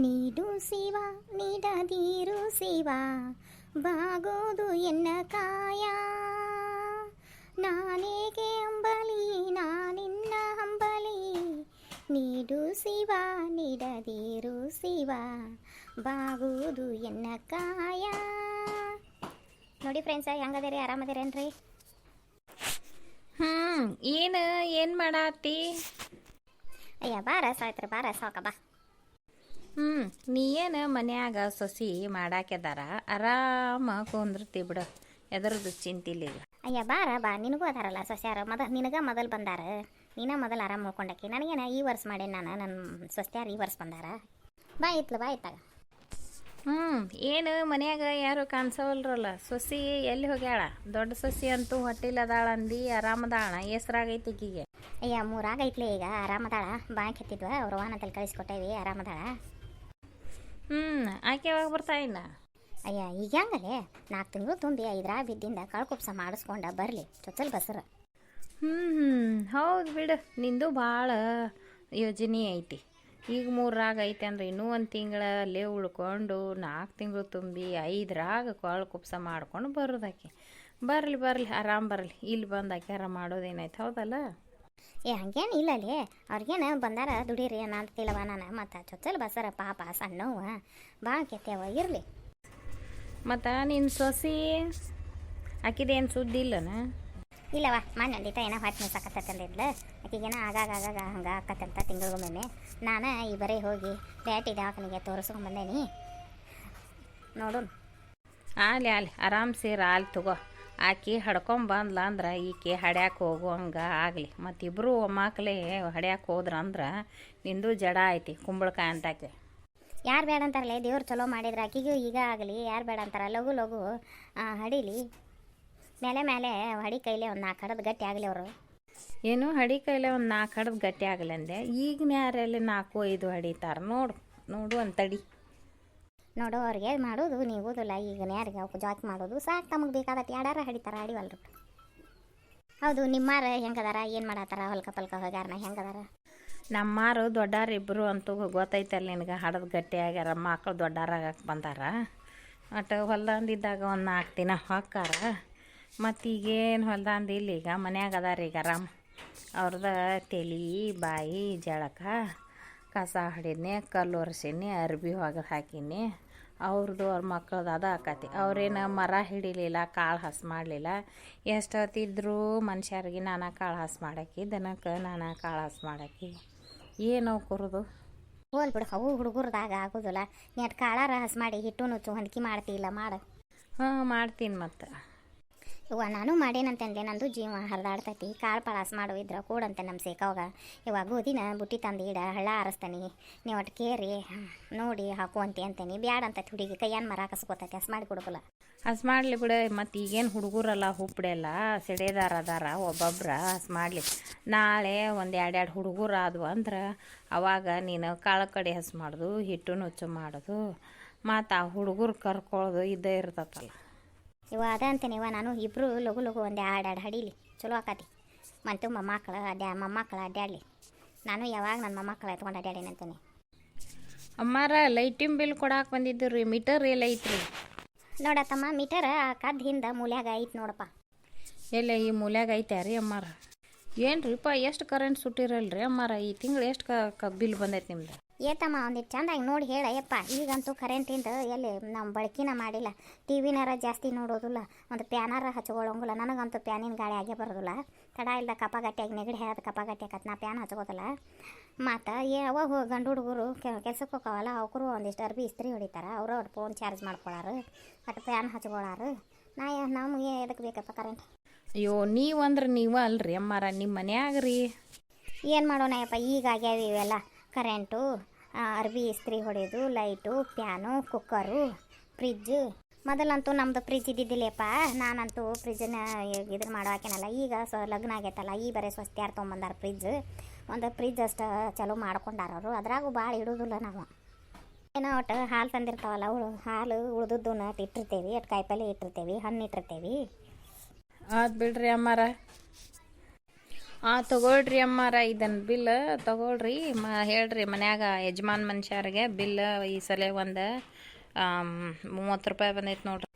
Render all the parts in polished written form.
ನೀಡು ಶಿವ ನೀಡದಿರು ಶಿವ ಬಾಗೋದು ಎನ್ನ ಕಾಯ ನಾನೇಗೆ ಅಂಬಲಿ ನಾನಿನ್ನ ಅಂಬಲಿ ನೀಡು ಶಿವ ನೀಡದಿರು ಶಿವ ಬಾಗೋದು ಎನ್ನ ಕಾಯ. ನೋಡಿ ಫ್ರೆಂಡ್ಸ, ಹೆಂಗದಿರಿ? ಆರಾಮದಿರೇನ್ರಿ? ಏನು ಮಾಡಾತಿ? ಅಯ್ಯ ಬಾರ ಸಾಯ್ತ್ರಿ, ಬಾರ ಸಾಕ ಬಾ. ನೀ ಏನು ಮನ್ಯಾಗ ಸೊಸಿ ಮಾಡಾಕ್ಯದಾರ, ಆರಾಮ ಕುಂದ್ರತಿ ಬಿಡು, ಎದರದು ಚಿಂತಿಲ್ಲ ಈಗ. ಅಯ್ಯ ಬಾರ ಬಾ, ನಿನಗೂ ಅದಾರಲ್ಲ ಸೊಸ್ಯಾರ, ನಿನಗ ಮೊದಲು ಬಂದಾರ, ನೀನ ಮೊದಲು ಆರಾಮ ಮಾಡ್ಕೊಂಡಾಕಿ. ನನಗೇನ ಈ ವರ್ಷ ಮಾಡೇನಿ ನಾನು, ನನ್ನ ಸೊಸ್ಯಾರು ಈ ವರ್ಷ ಬಂದಾರ. ಬಾ ಇತ್ಲ, ಬಾ ಇತ್ತಾಗ. ಏನು ಮನ್ಯಾಗ ಯಾರು ಕಾಣಿಸವಲ್ರಲ್ಲ, ಸೊಸಿ ಎಲ್ಲಿ ಹೋಗ್ಯಾಳ? ದೊಡ್ಡ ಸೊಸಿ ಅಂತೂ ಹೊಟ್ಟಿಲದಾಳ ಅಂದು ಆರಾಮದಾಳ, ಹೆಸ್ರಾಗೈತಿ ಈಕಿಗೆ. ಅಯ್ಯ 3 ಆಗೈತ್ಲೆ ಈಗ, ಆರಾಮದಾಳ. ಬಾಂಕ್ ಎತ್ತಿದ್ವ ಅವ್ರ ವಾಹನದಲ್ಲಿ ಕಳಿಸ್ಕೊಟ್ಟೇವಿ, ಆರಾಮದಾಳ. ಆಕೆ ಯಾವಾಗ ಬರ್ತಾ ಇನ್ನ? ಅಯ್ಯ ಈಗ ಹೆಂಗಲೇ 4 ತಿಂಗಳು ತುಂಬಿ 5 ಬಿದ್ದಿಂದ ಕಳ್ಕುಪ್ಸ ಮಾಡಿಸ್ಕೊಂಡ ಬರಲಿ ಚೊಚ್ಚಲ್ ಬಸರ. ಹೌದು ಬಿಡು, ನಿಂದು ಭಾಳ ಯೋಜನೆ ಐತಿ. ಈಗ 3 ಐತೆ ಅಂದ್ರೆ ಇನ್ನೂ 1 ತಿಂಗಳ ಅಲ್ಲೇ ಉಳ್ಕೊಂಡು 4 ತಿಂಗಳು ತುಂಬಿ 5 ಕೊಳ್ ಕುಪ್ಸ ಮಾಡ್ಕೊಂಡು ಬರೋದಾಕೆ. ಬರಲಿ ಆರಾಮ್ ಬರಲಿ. ಇಲ್ಲಿ ಬಂದು ಆಕ್ಯಾರ ಮಾಡೋದೇನಾಯ್ತು, ಹೌದಲ್ಲ? ಹಂಗೇನು ಇಲ್ಲಲೇ, ಅವ್ರಿಗೇನು ಬಂದಾರ ದುಡೀರಿ ಅನ್ನಂತಿಲ್ಲವ ನಾನು. ಮತ್ತು ಚೊಚ್ಚಲ್ ಬಸರ ಪಾಪ ಸಣ್ಣವ ಭಾಳ ಕೆತ್ತವ, ಇರಲಿ. ಮತ್ತು ನಿನ್ನ ಸೊಸಿ ಆಕಿದೇನು ಸುದ್ದಿ ಇಲ್ಲನ? ಇಲ್ಲವ, ಮೊನ್ನೆ ಅಂದಿತ್ತ ಏನೋ ಹೊಟ್ಟೆ ಮಿಸಾಕತ್ತಂದಿದ್ಲು. ಆಕಿಗೇನೋ ಆಗಾಗ ಹಂಗೆ ಆಕತ್ತಂತ ತಿಂಗಳಿಗೊಮ್ಮೆ. ನಾನು ಈ ಬರೀ ಹೋಗಿ ಬ್ಯಾಟಿ ದವಾಖಾನಿಗೆ ತೋರಿಸ್ಕೊಂಡ್ಬಂದೇನಿ, ನೋಡು. ಆಲಿ ಆರಾಮ್ ಸೇರಿ ಆಲಿ ತಗೋ. ಆಕಿ ಹಡ್ಕೊಂಬಂದ್ಲ ಅಂದ್ರೆ ಈಕೆ ಹಡ್ಯಾಕೆ ಹೋಗು ಹಂಗೆ ಆಗಲಿ. ಮತ್ತಿಬ್ಬರು ಮಕ್ಕಳೇ ಹಡ್ಯಾಕೆ ಹೋದ್ರಂದ್ರೆ ನಿಂದು ಜಡ ಐತಿ ಕುಂಬಳಕಾಯಿ ಅಂತಾಕೆ. ಯಾರು ಬೇಡ ಅಂತಾರಲ್ಲ, ದೇವ್ರು ಚಲೋ ಮಾಡಿದ್ರೆ ಆಕಿಗೂ ಈಗ ಆಗಲಿ. ಯಾರು ಬೇಡ ಅಂತಾರ? ಲಘು ಹಡೀಲಿ, ಮೇಲೆ ಹಡಿ ಕೈಲೇ ಒಂದು 4 ಕಡದು ಗಟ್ಟಿ ಆಗಲಿ ಅವರು. ಏನು ಹಡಿ ಕೈಲೇ ಒಂದು 4 ಕಡದು ಗಟ್ಟಿ ಆಗಲಂದೆ? ಈಗಿನ ಯಾರಲ್ಲಿ 4-5 ಹಡಿತಾರ? ನೋಡು ಅಂತಡಿ. ನೋಡು, ಅವ್ರಿಗೆ ಮಾಡೋದು ನೀವುದಿಲ್ಲ. ಈಗ ಯಾರಿಗೆ ಅವಕ್ಕೆ ಜಾಕ್ ಮಾಡೋದು ಸಾಕು, ತಮಗೆ ಬೇಕಾದಟ್ಟು ಯಾರು ಹಡಿತಾರ, ಹಡಿವಲ್ರು. ಹೌದು, ನಿಮ್ಮಾರ ಹೆಂಗದಾರ? ಏನು ಮಾಡತ್ತಾರ? ಹೊಲ್ಕ ಪಲ್ಕ ಹೋಗ್ಯಾರನ ಹೆಂಗದಾರ? ನಮ್ಮಾರು ದೊಡ್ಡಾರಿಬ್ಬರು ಅಂತೂ ಗೊತ್ತೈತಲ್ಲ ನಿನಗೆ, ಹಡದು ಗಟ್ಟಿ ಆಗ್ಯಾರ. ಮಕ್ಕಳು ದೊಡ್ಡಾರಾಗಕ್ಕೆ ಬಂದಾರ. ಒಟ್ಟು ಹೊಲ್ದಂದಿದ್ದಾಗ ಒಂದು 4 ದಿನ ಹೊಕ್ಕಾರ. ಮತ್ತು ಈಗೇನು ಹೊಲ್ದಂದು ಇಲ್ಲ, ಈಗ ಮನ್ಯಾಗ ಅದಾರ ಈಗ ಆರಾಮ್. ಅವ್ರದ ತಲೆ ಬಾಯಿ ಜಳಕ ಕಸ ಹೊಡಿದ್ನಿ, ಕಲ್ಲು ಒರೆಸೀನಿ, ಅರ್ಬಿ ಒಗೆದು ಹಾಕೀನಿ. ಅವ್ರದ್ದು ಅವ್ರ ಮಕ್ಕಳದು ಅದು ಆಕತಿ. ಅವ್ರೇನು ಮರ ಹಿಡಿಲಿಲ್ಲ, ಕಾಳು ಹಸು ಮಾಡಲಿಲ್ಲ. ಎಷ್ಟು ಹೊತ್ತಿದ್ರು ಮನುಷ್ಯರಿಗೆ ನಾನಾ ಕಾಳು ಹಸು ಮಾಡಾಕಿ, ದನಕ್ಕೆ ನಾನಾ ಕಾಳು ಹಸು ಮಾಡಾಕಿ. ಏನು ಕೊರೋದು? ಹೋಲ್ ಬಿಡು, ಅವು ಹುಡುಗರ್ದಾಗ ಆಗೋದಿಲ್ಲ. ನೀಟ್ ಕಾಳಾರ ಹಸು ಮಾಡಿ ಹಿಟ್ಟು ನುಚ್ಚು ಹೊಂದ್ಕಿ ಮಾಡ್ತಿಲ್ಲ, ಮಾಡು. ಮಾಡ್ತೀನಿ. ಮತ್ತು ಇವ ನಾನು ಮಾಡೇನಂತಂದೆ, ನಂದು ಜೀವ ಹರಿದಾಡ್ತೈತಿ. ಕಾಳು ಪಾಳಾಸ್ ಮಾಡು ಇದ್ರೆ ಕೂಡಂತೆ ನಮ್ಮ ಸೇಕವಾಗ. ಇವಾಗ ಗೋಧಿನ ಬುಟ್ಟಿ ತಂದು ಇಡ, ಹಳ್ಳ ಆರಿಸ್ತಾನೆ, ನೀವು ಒಟ್ಟು ಕೇರಿ ನೋಡಿ ಹಾಕುವಂತೆ ಅಂತೇನಿ. ಬ್ಯಾಡ ಅಂತ ಹುಡುಗಿ ಕೈಯನ್ ಮರ ಕಸ್ಕೋತೈತಿ, ಹಸು ಮಾಡಿ ಕೊಡೋಲ್ಲ. ಹಸು ಮಾಡಲಿ ಬಿಡು. ಮತ್ತು ಈಗೇನು ಹುಡುಗರಲ್ಲ, ಹುಪ್ಪಡೆಲ್ಲ ಸಿಡೇದಾರ ಅದಾರ, ಒಬ್ಬೊಬ್ರ ಹಸು ಮಾಡಲಿ. ನಾಳೆ 1-2 ಹುಡುಗರು ಆದವು ಅಂದ್ರೆ ಅವಾಗ ನೀನು ಕಾಳು ಕಡೆ ಹಸು ಮಾಡೋದು, ಹಿಟ್ಟು ನುಚ್ಚು ಮಾಡೋದು, ಮತ್ತು ಆ ಹುಡುಗರು ಕರ್ಕೊಳ್ಳೋದು ಇದ್ದೇ ಇರ್ತತಲ್ಲ. ಇವ ಅದ ಅಂತೇನೆ. ನಾನು ಇಬ್ಬರು ಲಘು 1-2 ಹಡೀಲಿ, ಚಲೋ ಆಕತಿ. ಮತ್ತು ಮೊಮ್ಮಕ್ಕಳು ಅಡ್ಡಾಡಲಿ. ನಾನು ಯಾವಾಗ ನನ್ನ ಮೊಮ್ಮಕ್ಕಳು ಎತ್ಕೊಂಡು ಅಡ್ಡಾಡೇನಂತೇನೆ. ಅಮ್ಮಾರ ಲೈಟಿನ ಬಿಲ್ ಕೊಡಾಕೆ ಬಂದಿದ್ದು ರೀ, ಮೀಟರ್ ಎಲ್ಲ ಐತ್ರಿ? ನೋಡತ್ತಮ್ಮ, ಮೀಟರ್ ಕದ್ದು ಹಿಂದೆ ಮೂಲ್ಯಾಗ ಐತೆ ನೋಡಪ್ಪ. ಎಲ್ಲ ಈ ಮೂಲ್ಯಾಗ ಐತೆ ರೀ ಅಮ್ಮಾರ? ಏನು ರೀಪ್ಪ, ಎಷ್ಟು ಕರೆಂಟ್ ಸುಟ್ಟಿರಲ್ರಿ ಅಮ್ಮಾರ? ಈ ತಿಂಗಳು ಎಷ್ಟು ಬಿಲ್ ಬಂದೈತೆ ನಿಮ್ದು? ಏತಮ್ಮ ಒಂದಿಟ್ಟು ಚಂದಾಗಿ ನೋಡಿ ಹೇಳಯ್ಯಪ್ಪ. ಈಗಂತೂ ಕರೆಂಟಿಂದ ಎಲ್ಲಿ ನಾವು ಬಳಕೆನ ಮಾಡಿಲ್ಲ. ಟಿ ವಿನಾರ ಜಾಸ್ತಿ ನೋಡೋದಿಲ್ಲ, ಒಂದು ಪ್ಯಾನಾರ ಹಚ್ಕೊಳ್ಳೋಂಗಿಲ್ಲ. ನನಗಂತೂ ಪ್ಯಾನಿನ ಗಾಳಿ ಆಗೇ ಬರೋದಿಲ್ಲ. ತಡ ಇಲ್ಲದ ಕಪ್ಪಗಟ್ಟಿಯಾಗಿ ನೆಗಡಿ ಹೇಳೋದು ಕಪ್ಪಗಟ್ಟಿ ಆಕತ್, ನಾ ಪ್ಯಾನ್ ಹಚ್ಕೋದಿಲ್ಲ. ಮತ್ತು ಅವಾಗ ಗಂಡು ಹುಡುಗರು ಕೆಲ್ಸಕ್ಕೆ ಹೋಗವಲ್ಲ, ಅವ್ರು ಒಂದಿಷ್ಟು ಅರ್ಬಿ ಇಸ್ತ್ರಿ ಹೊಡಿತಾರೆ, ಅವರು ಅವ್ರು ಫೋನ್ ಚಾರ್ಜ್ ಮಾಡ್ಕೊಳ್ಳಾರು, ಮತ್ತು ಪ್ಯಾನ್ ಹಚ್ಕೊಳ್ಳಾರು. ನಮಗೆ ಎದಕ್ಕೆ ಬೇಕಪ್ಪ ಕರೆಂಟ್? ಅಯ್ಯೋ, ನೀವಂದ್ರೆ ನೀವು ಅಲ್ರಿ ಅಮ್ಮಾರ, ನಿಮ್ಮ ಮನ್ಯಾಗ ರೀ. ಏನು ಮಾಡೋಣ ಯಪ್ಪ, ಈಗ ಆಗ್ಯಾವ ಇವೆಲ್ಲ. ಕರೆಂಟು, ಅರ್ಬಿ ಇಸ್ತ್ರಿ ಹೊಡೆಯೋದು, ಲೈಟು, ಪ್ಯಾನು, ಕುಕ್ಕರು, ಫ್ರಿಜ್ಜು. ಮೊದಲಂತೂ ನಮ್ಮದು ಫ್ರಿಜ್ ಇದ್ದಿದ್ದಿಲ್ಲಪ್ಪ. ನಾನಂತೂ ಫ್ರಿಜ್ಜನ್ನ ಇದನ್ನು ಮಾಡೋಕೆನಲ್ಲ. ಈಗ ಲಗ್ನ ಆಗೈತಲ್ಲ, ಈ ಬರೀ ಸ್ವಸ್ತಿ ಯಾರು ತೊಗೊಂಬಂದಾರ ಫ್ರಿಜ್. ಒಂದು ಫ್ರಿಜ್ ಅಷ್ಟು ಚಲೋ ಮಾಡ್ಕೊಂಡಾರವರು. ಅದ್ರಾಗೂ ಭಾಳ ಇಡೋದಿಲ್ಲ ನಾವು. ಏನೋ ಒಟ್ಟು ಹಾಲು ತಂದಿರ್ತಾವಲ್ಲ, ಹಾಲು ಉಳ್ದದ್ದನ್ನ ಇಟ್ಟಿರ್ತೇವೆ, ಒಟ್ಟು ಕಾಯಿಪಲ್ಲೆ ಇಟ್ಟಿರ್ತೇವೆ, ಹಣ್ಣು ಇಟ್ಟಿರ್ತೇವೆ. ಅದು ಬಿಡ್ರಿ ಅಮ್ಮಾರ. ತಗೊಳ್ರಿ ಅಮ್ಮಾರ ಇದನ್ನು ಬಿಲ್ ತಗೊಳ್ರಿ ಹೇಳ್ರಿ ಮನ್ಯಾಗ ಯಜಮಾನ್ ಮನುಷ್ಯರಿಗೆ ಬಿಲ್ ಈ ಸಲ ಒಂದು 30 ರೂಪಾಯಿ ಬಂದೈತೆ ನೋಡ್ರಿ.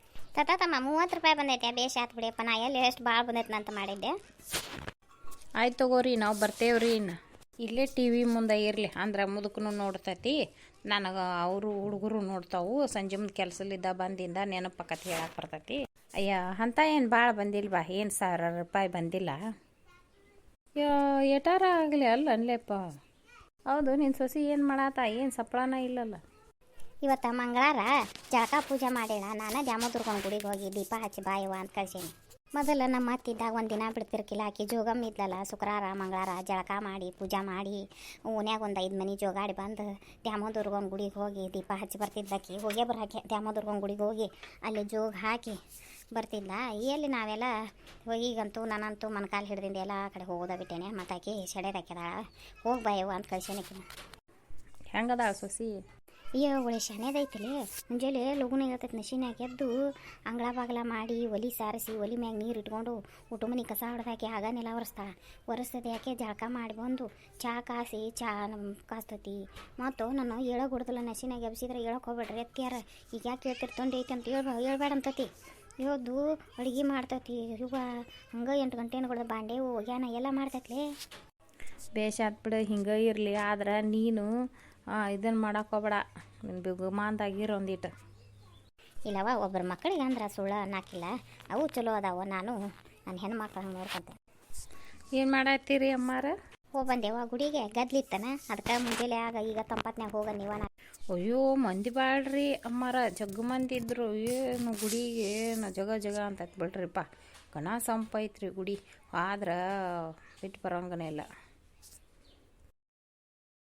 ತಮ್ಮ 30 ರೂಪಾಯಿ ಬಂದೈತೆ, ಬೇಷ್ ಆತು ಬಿಡಿಯಪ್ಪ. ನಾ ಎಲ್ಲಿ ಎಷ್ಟು ಭಾಳ ಬಂದೈತೆ ಅಂತ ಮಾಡಿದ್ದೆ. ಆಯ್ತು ತಗೋರಿ, ನಾವು ಬರ್ತೇವ್ರಿ. ಇನ್ನು ಇಲ್ಲೇ ಟಿ ವಿ ಮುಂದೆ ಇರಲಿ ಅಂದ್ರೆ ಮುದುಕನು ನೋಡ್ತೈತಿ, ನನಗೆ ಅವರು ಹುಡುಗರು ನೋಡ್ತಾವು. ಸಂಜೆ ಮುಂದೆ ಕೆಲಸಲಿದ್ದ ಬಂದಿಂದ ನೆನಪಕ್ಕತಿ ಹೇಳಕ್ಕೆ ಬರ್ತೈತಿ. ಅಯ್ಯ ಅಂತ ಏನು ಭಾಳ ಬಂದಿಲ್ಲ ಬಾ, ಏನು 1000 ರೂಪಾಯಿ ಬಂದಿಲ್ಲ. ಎಟಾರ ಆಗಲಿ ಅಲ್ಲ ಅನ್ಲೇಪ್ಪ. ಹೌದು, ನಿನ್ನ ಸೊಸಿ ಏನು ಮಾಡಾತ? ಏನು ಸಪ್ಳಾನ ಇಲ್ಲಲ್ಲ. ಇವತ್ತು ಮಂಗಳಾರ ಜಳಕ ಪೂಜೆ ಮಾಡಿಲ್ಲ. ನಾನು ದ್ಯಾಮೋದುರ್ಗನ ಗುಡಿಗೆ ಹೋಗಿ ದೀಪ ಹಚ್ಚಿ ಬಾಯವ್ವ ಅಂತ ಕಳ್ಸೀನಿ. ಮೊದಲು ನಮ್ಮ ಅತ್ತಿದ್ದಾಗ ಒಂದು ದಿನ ಬಿಡ್ತಿರ್ಕಿಲ್ಲ. ಆಕಿ ಜೋಗಮ್ಮ ಇದ್ಲಲ್ಲ, ಶುಕ್ರವಾರ ಮಂಗಳವಾರ ಜಳಕ ಮಾಡಿ ಪೂಜೆ ಮಾಡಿ ಓನ್ಯಾಗ ಒಂದು 5 ಮನೆ ಜೋಗಾಡಿ ಬಂದು ದ್ಯಾಮೋದುರ್ಗನ ಗುಡಿಗೆ ಹೋಗಿ ದೀಪ ಹಚ್ಚಿ ಬರ್ತಿದ್ದಕ್ಕಿ. ಹೋಗೇ ಬರಾಕೆ ದ್ಯಾಮೋದುರ್ಗನ ಗುಡಿಗೆ ಹೋಗಿ ಅಲ್ಲಿ ಜೋಗ ಹಾಕಿ ಬರ್ತಿದ್ಲ. ಎಲ್ಲಿ ನಾವೆಲ್ಲ ಈಗಂತೂ ನಾನಂತೂ ಮನ್ಕಾಲು ಹಿಡ್ದಿಂದ ಎಲ್ಲ ಕಡೆ ಹೋಗೋದ ಬಿಟ್ಟೇನೆ. ಮತ್ತು ಆಕಿ ಸೆಡೆದಾಕಿದಾಳ, ಹೋಗಿ ಬಾಯವ್ವ ಅಂತ ಕಳ್ಸೇನಕಿ. ಹೆಂಗದಾಳ ಸೊಸಿ? ಅಯ್ಯೋ ಒಳ್ಳೆ ಶಾನೇದೈತಿಲಿ. ಮುಂಜಾನೆ ಲಘುನ ಹೇಳ್ತೈತೆ, ನಶಿನಾಗ ಎದ್ದು ಅಂಗಳ ಬಾಗಲ ಮಾಡಿ ಒಲಿ ಸಾರಿಸಿ ಒಲಿ ಮ್ಯಾಗ ನೀರು ಇಟ್ಕೊಂಡು ಊಟ ಮನೆ ಕಸ ಹೊಡೆದಾಕಿ ಆಗನೆಲ್ಲ ಒರೆಸ್ತದೆ. ಯಾಕೆ ಜಳಕ ಮಾಡಿ ಬಂದು ಚಹಾ ಕಾಸಿ ಕಾಸ್ತತಿ. ಮತ್ತು ನಾನು ಹೇಳೋಕೆ ಹೊಡ್ದಲ್ಲ, ನಶಿನಾಗ ಎಬ್ಸಿದ್ರೆ ಹೇಳೋಕೆ ಹೋಗ್ಬೇಡ್ರಿ ಅತ್ಯಾರ, ಈಗ ಯಾಕೆ ಹೇಳ್ತಿರ್ತೊಂಡು ಐತಿ ಅಂತ ಹೇಳ್ಬೇಡ ಅಂತತಿ. ಇವತ್ತು ಅಡುಗೆ ಮಾಡ್ತೈತಿ ಇವ ಹಂಗೆ 8 ಗಂಟೆನ ಕೊಡೋದು ಬಾಂಡೆ ಒಗ್ಯಾನ ಎಲ್ಲ ಮಾಡ್ತೈತ್ಲೆ. ಬೇಷ್ ಆತ್ಬಿಡು, ಹಿಂಗೆ ಇರಲಿ. ಆದ್ರೆ ನೀನು ಇದನ್ನು ಮಾಡಕ್ಕೆ ಹೋಗ್ಬೇಡ, ನಿನ್ನ ಬಿಗುಮಾನ್ದಾಗಿರೋ ಒಂದಿಟ್ಟು. ಇಲ್ಲವ, ಒಬ್ಬರ ಮಕ್ಕಳಿಗೆ ಅಂದ್ರೆ ಸುಳ್ಳು ಅನ್ನಕ್ಕಿಲ್ಲ, ಅವು ಚಲೋ ಅದಾವ. ನಾನು ನನ್ನ ಹೆಣ್ಮಕ್ಳು ಹಂಗೆ ನೋಡ್ಕೊಂತೆ. ಏನು ಮಾಡತ್ತೀರಿ ಅಮ್ಮಾರ? ಹೋಗಿ ಬಂದೆವ ಗುಡಿಗೆ, ಗದ್ಲಿತ್ತನ ಅದಕ್ಕೆ ಮುಂಜಾನೆ ಆಗ ಈಗ ತಂಪತ್ನಾಗ ಹೋಗ ನೀವನ. ಅಯ್ಯೋ ಮಂದಿ ಬಾಳ್ರಿ ಅಮ್ಮಾರ, ಜಗ್ಗು ಮಂದಿ ಇದ್ರು. ಏನು ಗುಡಿಗೆ ಏನು ಜಗ ಅಂತ ಬಿಡ್ರಿಪ್ಪ. ಗಣ ಸಂಪೈತ್ರಿ ಗುಡಿ, ಆದ್ರೆ ಬಿಟ್ಟು ಬರೋಂಗನೇ ಇಲ್ಲ.